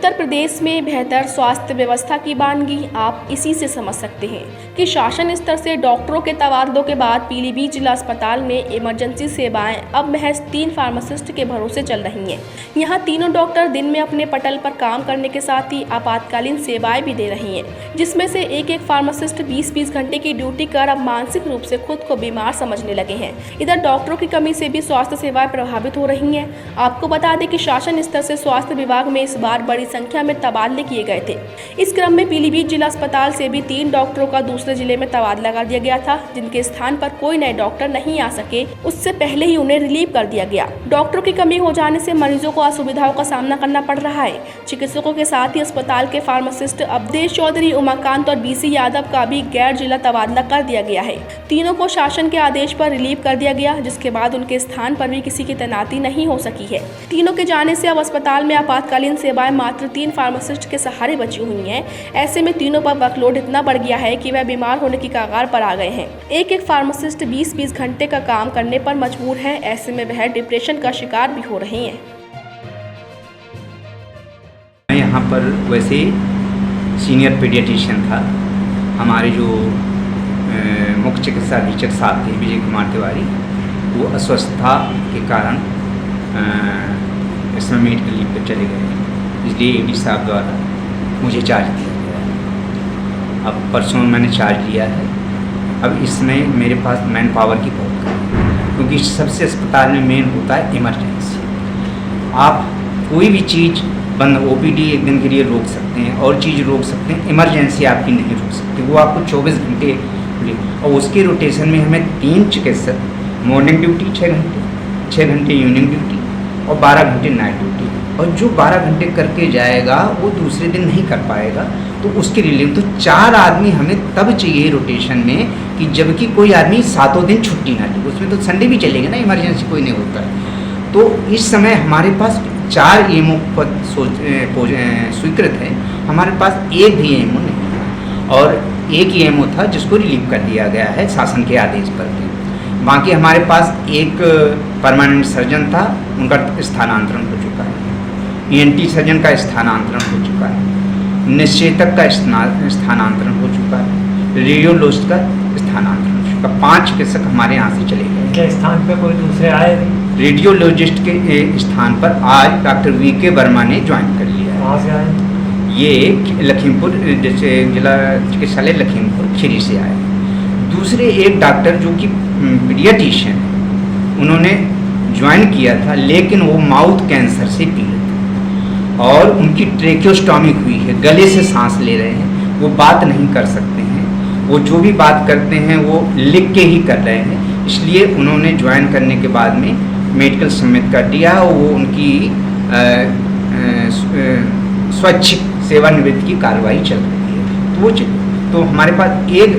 उत्तर प्रदेश में बेहतर स्वास्थ्य व्यवस्था की बानगी आप इसी से समझ सकते हैं कि शासन स्तर से डॉक्टरों के तबादलों के बाद पीलीभीत जिला अस्पताल में इमरजेंसी सेवाएं अब महज 3 फार्मासिस्ट के भरोसे चल रही हैं। यहां तीनों डॉक्टर दिन में अपने पटल पर काम करने के साथ ही आपातकालीन सेवाएं भी दे रही हैं, जिसमें से एक फार्मासिस्ट 20-20 घंटे की ड्यूटी कर अब मानसिक रूप से खुद को बीमार समझने लगे हैं। इधर डॉक्टरों की कमी से भी स्वास्थ्य सेवाएं प्रभावित हो रही हैं। आपको बता दें कि शासन स्तर से स्वास्थ्य विभाग में इस बार बड़ी संख्या में तबादले किए गए थे। इस क्रम में पीलीभीत जिला अस्पताल से भी 3 डॉक्टरों का दूसरे जिले में तबादला कर दिया गया था, जिनके स्थान पर कोई नए डॉक्टर नहीं आ सके, उससे पहले ही उन्हें रिलीव कर दिया गया। डॉक्टरों की कमी हो जाने से मरीजों को असुविधाओं का सामना करना पड़ रहा है। चिकित्सकों के साथ ही अस्पताल के फार्मासिस्ट अवधेश चौधरी, उमाकांत और बीसी यादव का भी गैर जिला तबादला कर दिया गया है। तीनों को शासन के आदेश पर रिलीव कर दिया गया, जिसके बाद उनके स्थान पर भी किसी की तैनाती नहीं हो सकी है। तीनों के जाने से अब अस्पताल में आपातकालीन सेवाएं मात्र 3 फार्मासिस्ट के सहारे बची हुई हैं। ऐसे में तीनों पर वर्कलोड इतना बढ़ गया है कि वह बीमार होने की कगार पर आ गए हैं। एक फार्मासिस्ट 20-20 घंटे का काम करने पर मजबूर है। ऐसे में वह डिप्रेशन का शिकार भी हो रहे हैं। मैं यहाँ पर वैसे सीनियर पीडियाट्रिशियन था। हमारे जो मुख्य चिकित्सा अधीक्षक साहब थे विजय कुमार तिवारी, वो अस्वस्थता के कारण इसमें मेडिकल लीव पर चले गए, इसलिए एडी साहब द्वारा मुझे चार्ज दिया गया। अब परसों मैंने चार्ज लिया है। अब इसमें मेरे पास मैन पावर की बहुत कमी है, क्योंकि सबसे अस्पताल में मेन होता है इमरजेंसी। आप कोई भी चीज़ बंद, ओपीडी एक दिन के लिए रोक सकते हैं और चीज़ रोक सकते हैं, इमरजेंसी आपकी नहीं रोक सकती। वो आपको 24 घंटे, और उसके रोटेशन में हमें 3 चिकित्सक, मॉर्निंग ड्यूटी 6 घंटे इवनिंग ड्यूटी और 12 घंटे नाइट ड्यूटी, और जो 12 घंटे करके जाएगा वो दूसरे दिन नहीं कर पाएगा, तो उसके रिलीव। तो 4 आदमी हमें तब चाहिए रोटेशन में कि जबकि कोई आदमी 7 दिन छुट्टी ना ले। उसमें तो संडे भी चलेगा ना, इमरजेंसी कोई नहीं होता है। तो इस समय हमारे पास 4 EMO पद स्वीकृत है, हमारे पास एक भी EMO नहीं है, और एक EMO था जिसको रिलीव कर दिया गया है शासन के आदेश पर। बाकी हमारे पास एक परमानेंट सर्जन था, उनका स्थानांतरण हो चुका है। ENT सर्जन का स्थानांतरण हो चुका है, निश्चेतक का स्थानांतरण हो चुका है, रेडियोलॉजिस्ट का स्थानांतरण हो चुका। 5 चिकित्सक हमारे यहाँ से चले गए। क्या स्थान पे कोई दूसरे आए? रेडियोलॉजिस्ट के स्थान पर आज डॉक्टर VK वर्मा ने ज्वाइन कर लिया है। कहाँ से आए? ये लखीमपुर, जैसे जिला चिकित्सालय लखीमपुर खीरी से आए। दूसरे एक डॉक्टर जो कि पीडियाट्रिशियन है, उन्होंने ज्वाइन किया था, लेकिन वो माउथ कैंसर से पीड़ित है और उनकी ट्रेकियोस्टॉमी हुई है, गले से सांस ले रहे हैं, वो बात नहीं कर सकते हैं। वो जो भी बात करते हैं वो लिख के ही कर रहे हैं, इसलिए उन्होंने ज्वाइन करने के बाद में मेडिकल सबमिट कर दिया। वो उनकी स्वैच्छिक सेवानिवृत्ति की कार्रवाई चल रही है। तो हमारे पास एक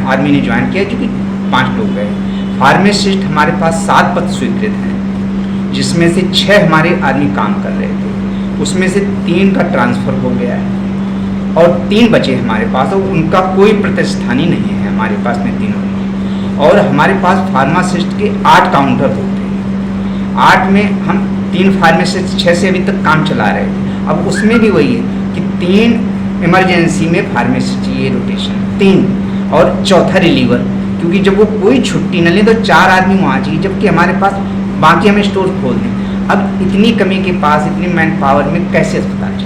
आदमी ने ज्वाइन किया, जो कि 5 लोग गए। फार्मासिस्ट हमारे पास 7 पद स्वीकृत हैं, जिसमें से 6 हमारे आदमी काम कर रहे थे, उसमें से 3 का ट्रांसफ़र हो गया है और 3 बचे हमारे पास, और उनका कोई प्रतिष्ठानी नहीं है हमारे पास में तीनों में। और हमारे पास फार्मासिस्ट के 8 काउंटर होते हैं। 8 में हम 3 फार्मासिस्ट 6 से अभी तक काम चला रहे थे। अब उसमें भी वही है कि 3 इमरजेंसी में फार्मेसी चाहिए रोटेशन, 3 और चौथा रिलीवर, क्योंकि जब वो कोई छुट्टी न ले तो 4 आदमी वहाँ चाहिए, जबकि हमारे पास बाकी हमें स्टोर खोल दें। अब इतनी कमी के पास, इतनी मैन पावर में कैसे अस्पताल